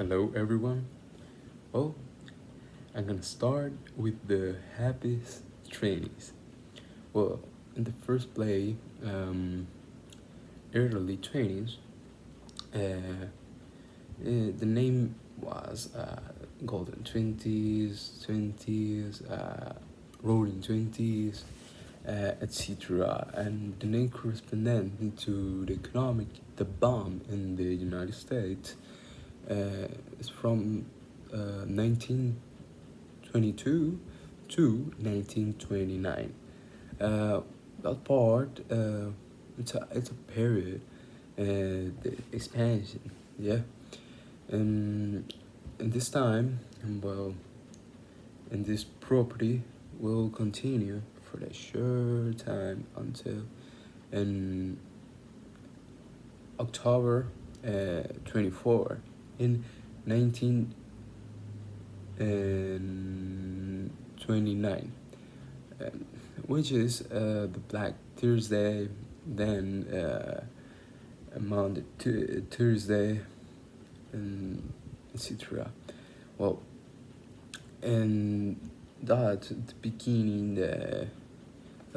Hello, everyone. Well, I'm gonna start with the happiest trainees. Well, in the first play, early trainees, the name was Golden 20's, Roaring 20's, etc. And the name correspondent to the economic, the bomb in the United States, is from 1922 to 1929. That part, it's a period, the expansion, yeah. And this time, well, and this property will continue for a short time until in October 24 in 1929, which is the Black Thursday, then Monday, Thursday, and etc. Well, and that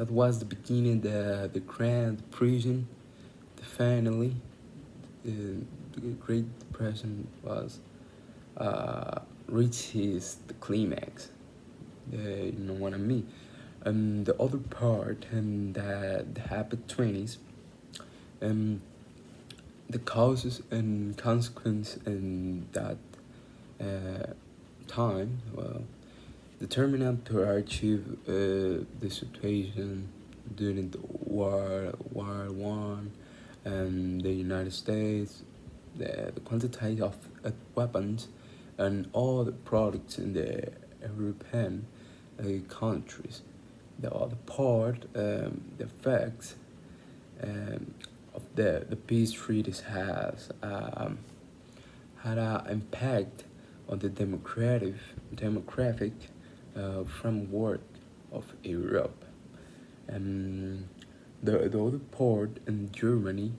was the beginning, the Grand Depression, the finally, the Great Depression was reaches the climax. You know what I mean? And the other part, and the happy 20's, and the causes and consequence in that time, well, determined to achieve the situation during the War One, and the United States, the quantity of weapons and all the products in the European countries. The other part, the effects of the peace treaties has had an impact on the demographic framework of Europe. Um, the other part in Germany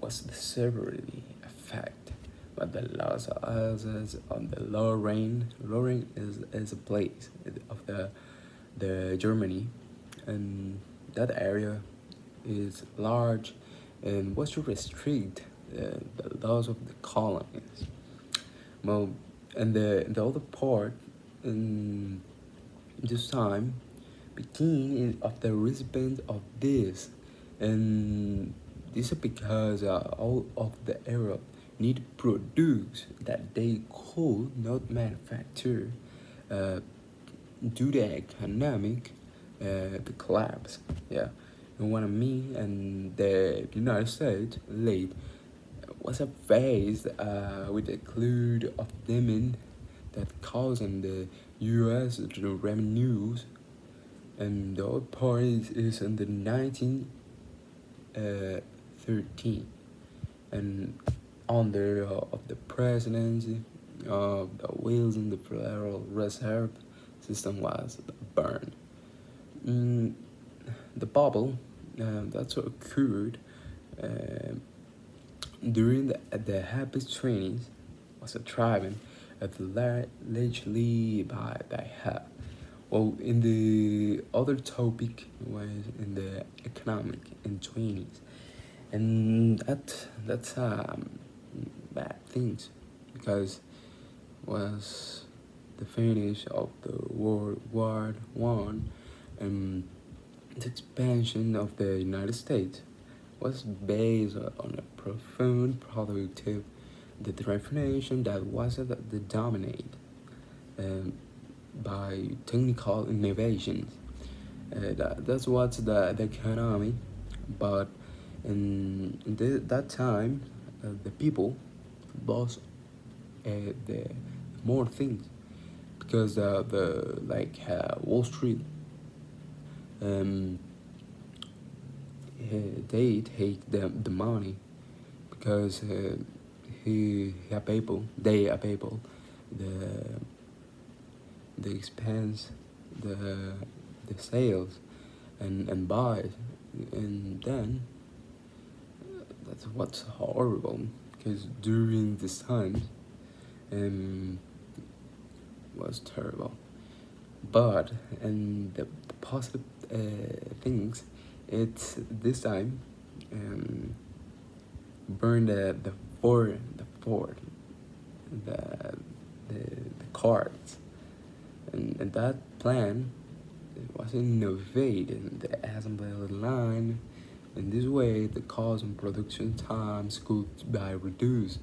was severely affected by the loss of Alsace on the Lorraine. Lorraine is a place of the Germany, and that area is large and was to restrict the loss of the colonies. Well, and the other part in this time beginning of the recipient of this, and this is because all of the Arab need products that they could not manufacture due to economic the collapse. Yeah, you know what I mean? And the United States late was a phase with a cloud of demand that causing the U.S. to revenues, and the other part is in the 1913, and under of the presidency of the Wilson, the Federal Reserve System was burned. Mm, the bubble that occurred uh, during the happy trainings was a driven largely by her. Well, in the other topic was in the economic and trainings, and that's bad things because was the finish of the World War One, and the expansion of the United States was based on a profound productive the transformation that was the dominated um, by technical innovations. That's what's the economy, but in that time, the people lost the more things because the like Wall Street, um, they take the money because he are able, they are able, the the expense, the the sales, and buys, and then that's what's horrible because during this time um, was terrible. But and the positive things, it's this time um, burned the fort, the the cards, and that plan was innovated the assembly line. In this way, the cost and production times could be reduced.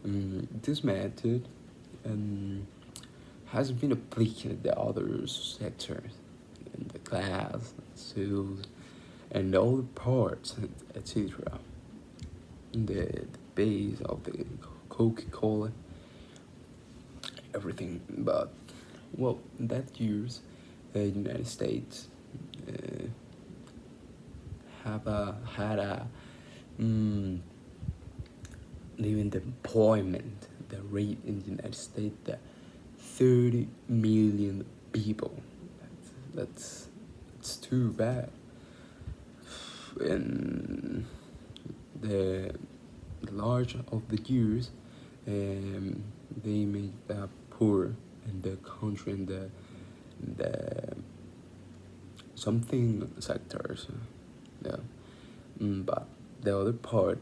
This method um, has been applied in the other sectors, in the glass, steel, and all the parts, etc. The base of the Coca-Cola, everything. But well, that years, the United States uh, had a mm, even the employment, the rate in the United States, the 30 million people. That's too bad. And the large of the years, they made poor in the country in the something sectors. Yeah. But the other part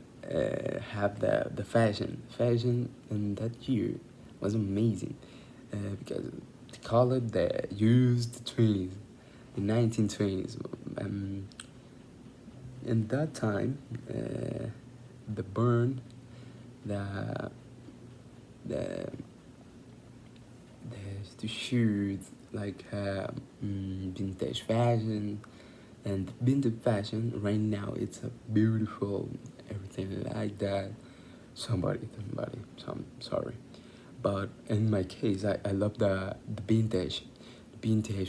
have the fashion in that year was amazing because they call it the used 20s, the 1920s. In that time, the burn, the the the shoes like vintage fashion, and vintage fashion right now it's a beautiful everything like that. Sorry, but in my case, I love the vintage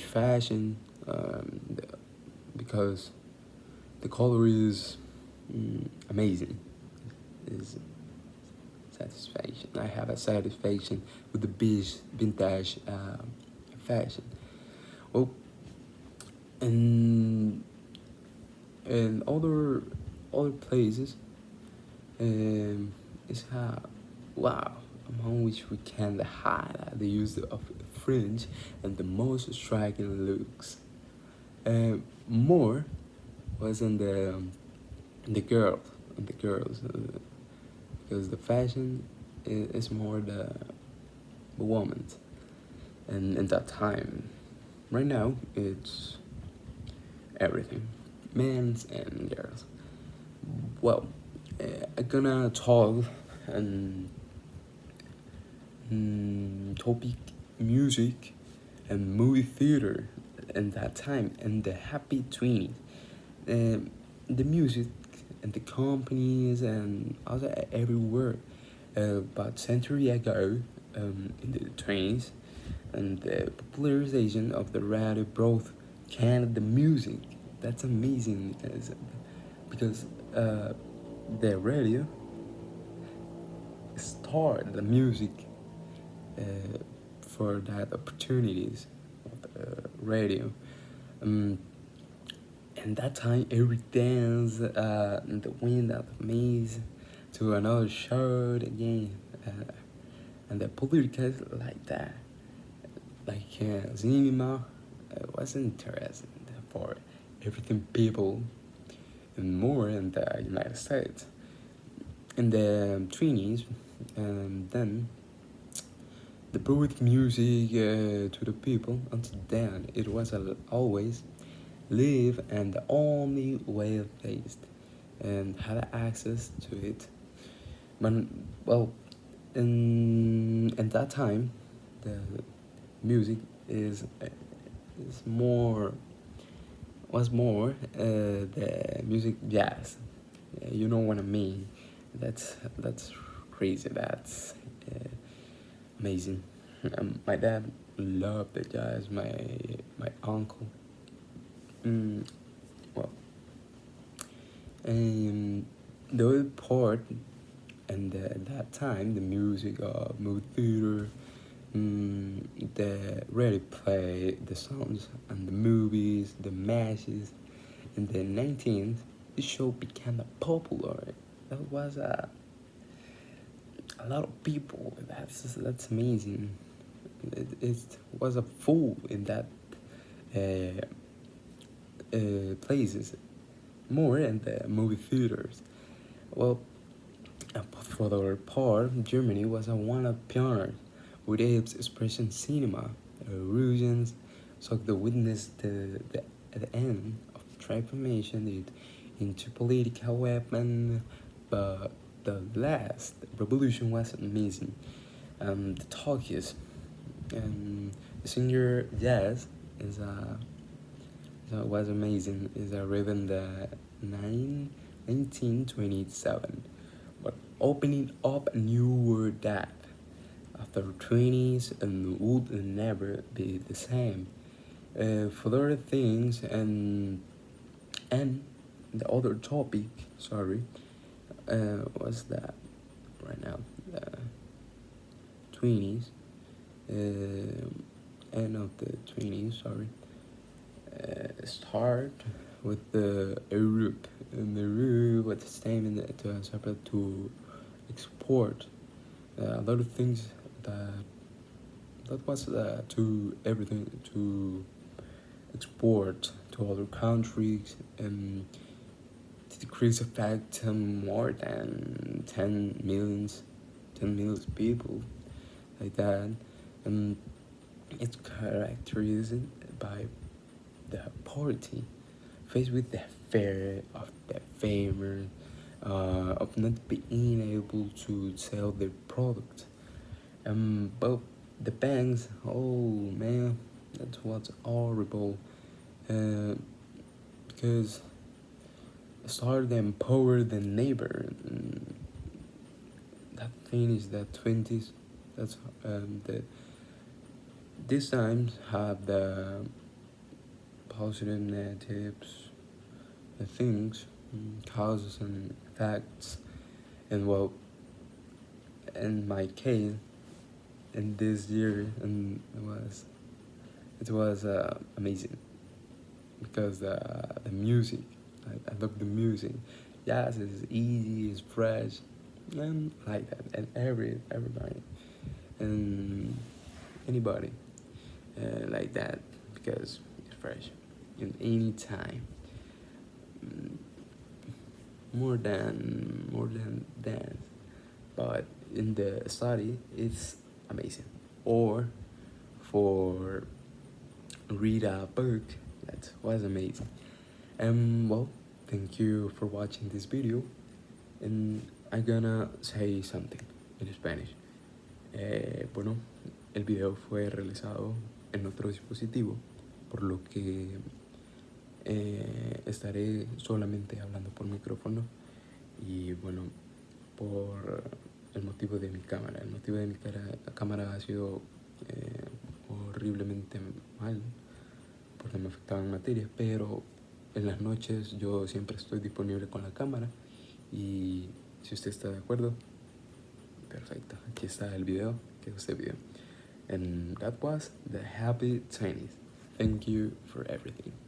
fashion, because the color is amazing. Is satisfaction. I have a satisfaction with the beige vintage fashion. Well, and other places, is how wow, among which we can highlight the use of fringe and the most striking looks. More was in the girls, because the fashion is more the woman's, and in that time, right now it's everything, men's and girls. Well, I'm gonna talk and topic music and movie theater in that time in the happy 20s. The music and the companies and other everywhere. About century ago, in the 20s, and the popularization of the radio brought Canada music. That's amazing because the radio started the music uh, for that opportunities of the radio. Um, and that time, every dance, the wind of the maze to another show again, and the political like that, like cinema, was interesting for everything people and more in the United States. In the 20s, and then the brought music to the people. Until then, it was always live and the only way of taste, and had access to it. But well, in that time, the music is more was more the music jazz. You know what I mean? That's crazy. That's amazing. My dad loved the jazz. My uncle. Mm, well, the other part, and that time, the music of movie theater, the really play the songs and the movies, the matches. In the 19th, the show became popular. That was a lot of people. That's amazing. It was a full in that uh, places, more in the movie theaters. Well, for the other part, Germany was a one of pioneers with its expression cinema. Russians saw the witness at the end of transformation it into political weapon, but the last revolution was amazing. The talkies, the singer Jazz is a so it was amazing. Is written the 1927, but opening up a new world that after 20s and would never be the same. For the other things and the other topic, sorry, was that right now the 20s, end of the 20s, sorry, start with the Europe and the Europe was the same in the, to separate to export a lot of things that was to everything to export to other countries and to decrease affect more than 10 million people like that, and it's characterized by the poverty, faced with the fear of the failure, of not being able to sell their product. But the banks, oh man, that's what's horrible. Because start to empower the neighbor. That thing is that 20s. That's the these times have the positive, negatives, the things, causes and effects, and well, in my case, in this year, and it was amazing because the music, I love the music. Yes, it's easy, it's fresh, and like that, and everybody, and anybody like that because it's fresh in any time. Mm, more than dance, but in the study it's amazing. Or for read a book that was amazing. Well, thank you for watching this video, and I'm gonna say something in Spanish. Bueno, el video fue realizado en otro dispositivo, por lo que estaré solamente hablando por micrófono y bueno, por el motivo de mi cámara. El motivo de mi cámara ha sido horriblemente mal porque me afectaban materias, pero en las noches yo siempre estoy disponible con la cámara y si usted está de acuerdo, perfecto, aquí está el video, quedó este video. And that was the happy 20s. Thank you for everything.